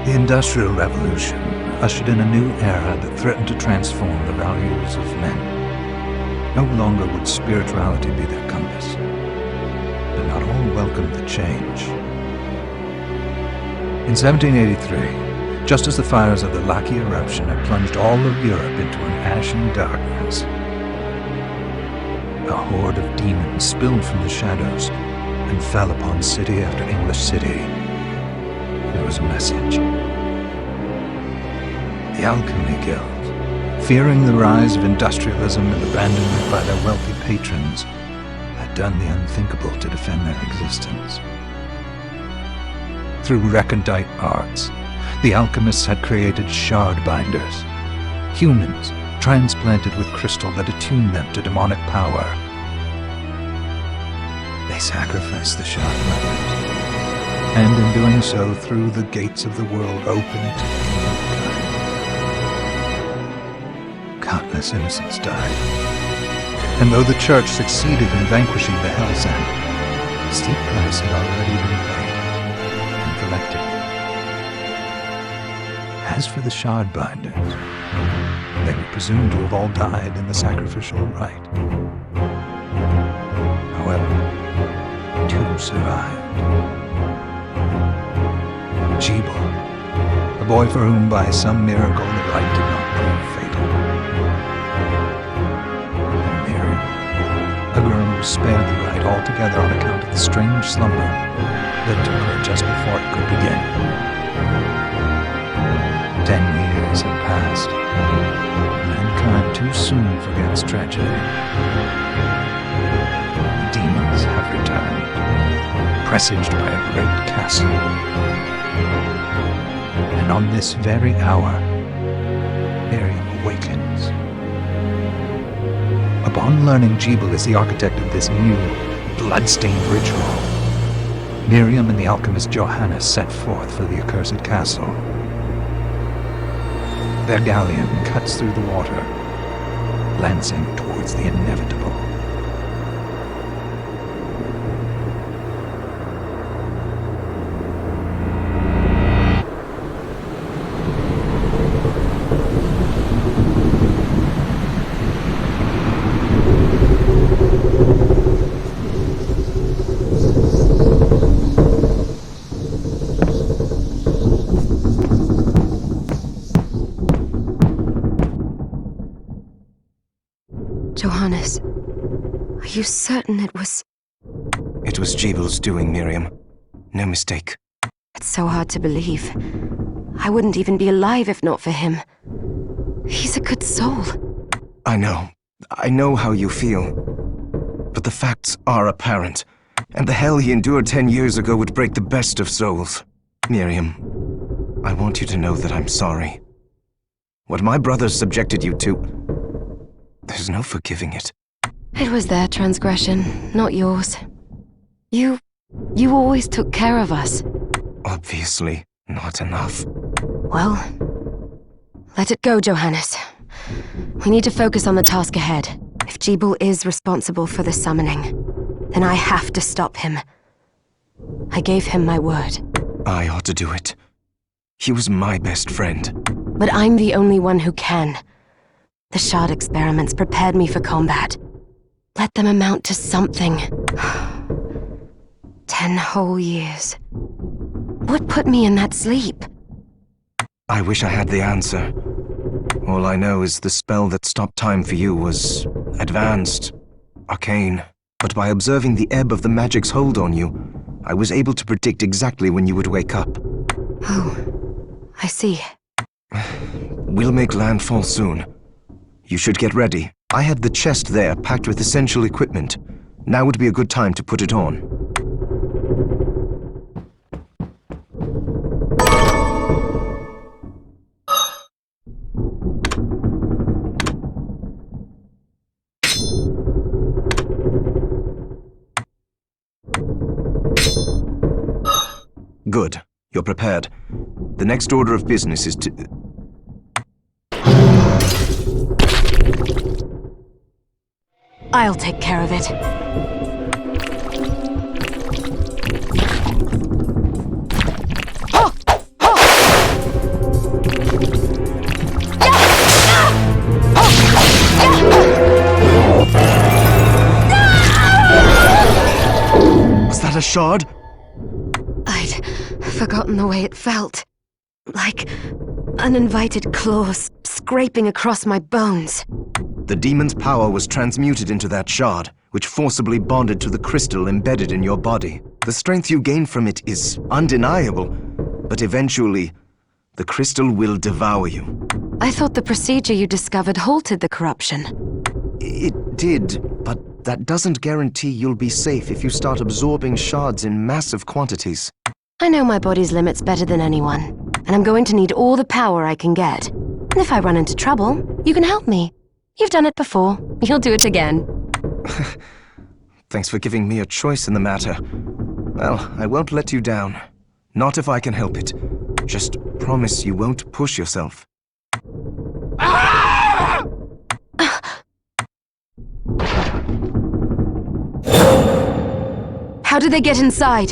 The Industrial Revolution ushered in a new era that threatened to transform the values of men. No longer would spirituality be their compass, but not all welcomed the change. In 1783, just as the fires of the Laki eruption had plunged all of Europe into an ashen darkness, a horde of demons spilled from the shadows and fell upon city after English city. There was a message. The Alchemy Guild, fearing the rise of industrialism and abandonment by their wealthy patrons, had done the unthinkable to defend their existence. Through recondite arts, the alchemists had created shard binders, humans transplanted with crystal that attuned them to demonic power. They sacrificed the shard binders, and in doing so threw the gates of the world open to the kingdom of time. Countless innocents died, and though the church succeeded in vanquishing the Hell's End, a steep price had already been paid and collected. As for the shard binders, they were presumed to have all died in the sacrificial rite. However, two survived. Jebel, a boy for whom by some miracle the rite did not prove fatal. And Miriam, a girl who was spared the rite altogether on account of the strange slumber that took her just before it could begin. 10 years had passed. Mankind too soon forgets tragedy. The demons have returned, presaged by a great castle. And on this very hour, Miriam awakens. Upon learning Jebel is the architect of this new, bloodstained ritual, Miriam and the alchemist Johannes set forth for the accursed castle. Their galleon cuts through the water, lancing towards the inevitable. Johannes, are you certain it was... It was Jebel's doing, Miriam. No mistake. It's so hard to believe. I wouldn't even be alive if not for him. He's a good soul. I know how you feel. But the facts are apparent. And the hell he endured 10 years ago would break the best of souls. Miriam, I want you to know that I'm sorry. What my brothers subjected you to... There's no forgiving it. It was their transgression, not yours. You always took care of us. Obviously, not enough. Well, let it go, Johannes. We need to focus on the task ahead. If Jebel is responsible for the summoning, then I have to stop him. I gave him my word. I ought to do it. He was my best friend. But I'm the only one who can. The shard experiments prepared me for combat. Let them amount to something. 10 whole years. What put me in that sleep? I wish I had the answer. All I know is the spell that stopped time for you was advanced, arcane. But by observing the ebb of the magic's hold on you, I was able to predict exactly when you would wake up. Oh, I see. We'll make landfall soon. You should get ready. I had the chest there packed with essential equipment. Now would be a good time to put it on. Good. You're prepared. The next order of business is to... I'll take care of it. shard? I'd forgotten the way it felt. Like uninvited claws scraping across my bones. The demon's power was transmuted into that shard, which forcibly bonded to the crystal embedded in your body. The strength you gain from it is undeniable, but eventually, the crystal will devour you. I thought the procedure you discovered halted the corruption. It did, but that doesn't guarantee you'll be safe if you start absorbing shards in massive quantities. I know my body's limits better than anyone, and I'm going to need all the power I can get. And if I run into trouble, you can help me. You've done it before. You'll do it again. Thanks for giving me a choice in the matter. Well, I won't let you down. Not if I can help it. Just promise you won't push yourself. How did they get inside?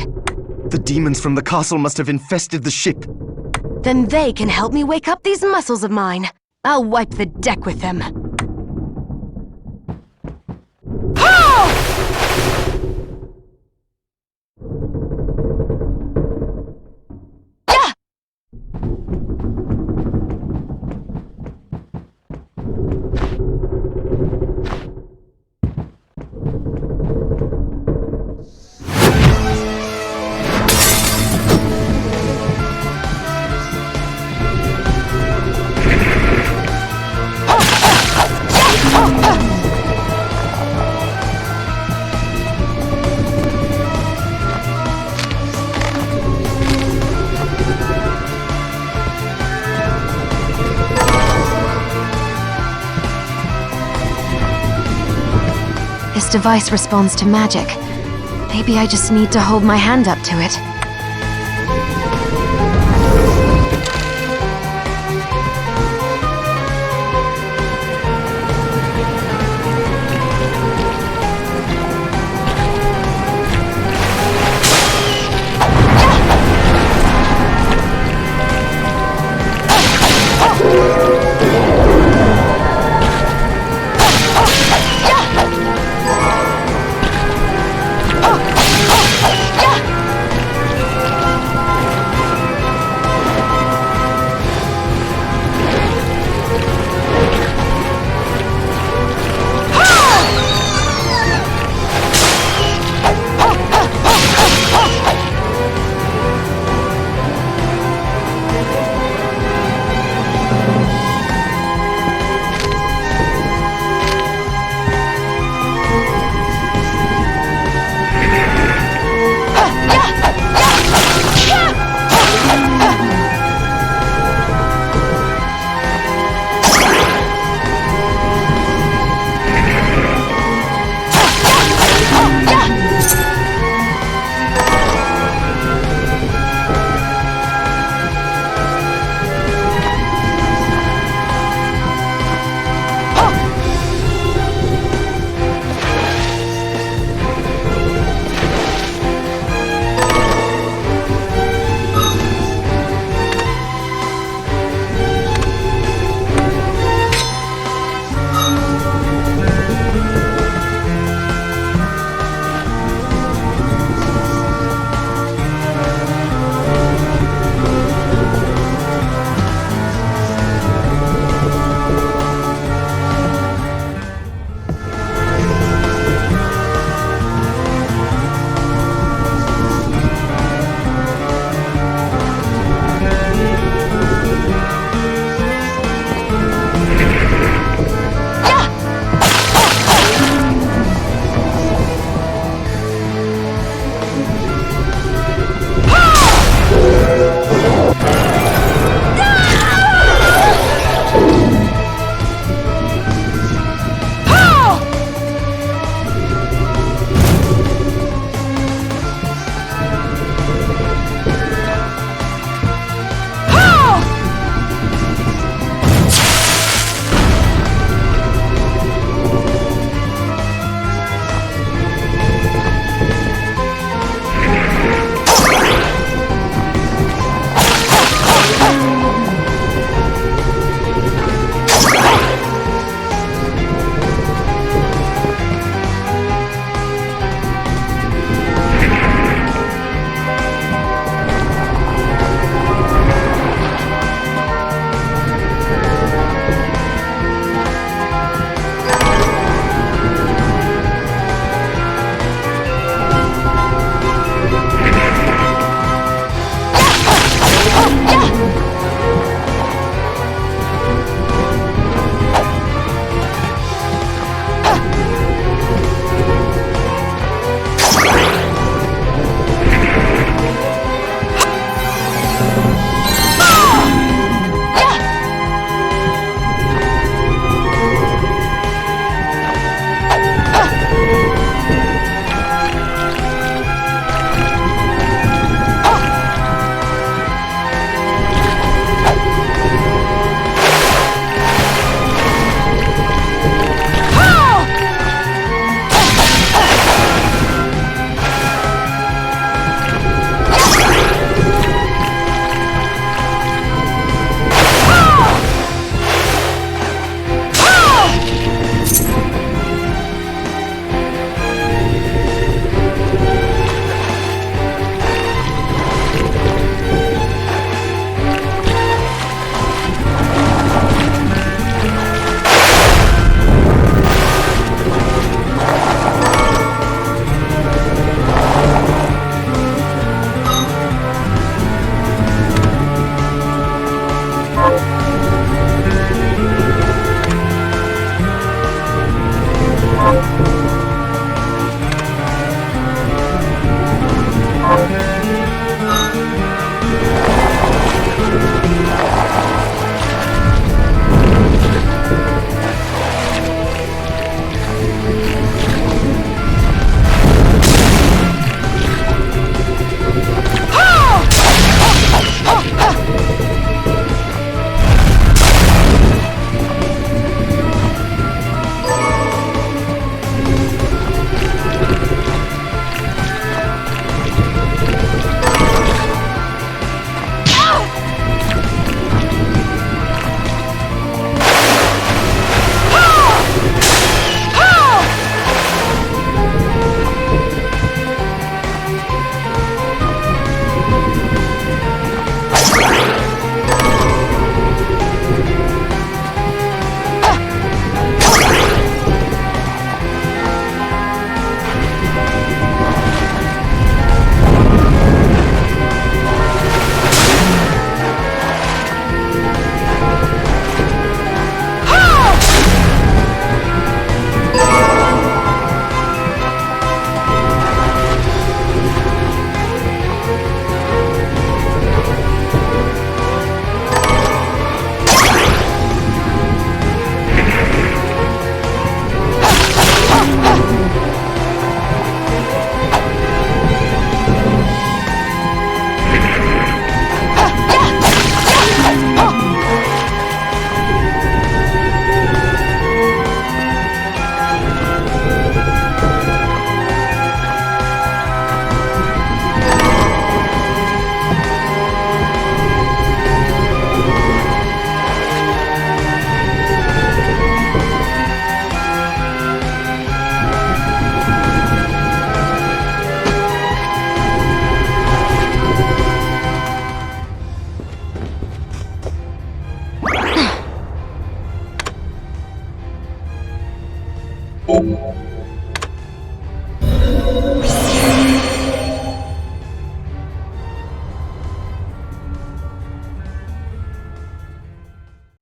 The demons from the castle must have infested the ship. Then they can help me wake up these muscles of mine. I'll wipe the deck with them. This device responds to magic. Maybe I just need to hold my hand up to it.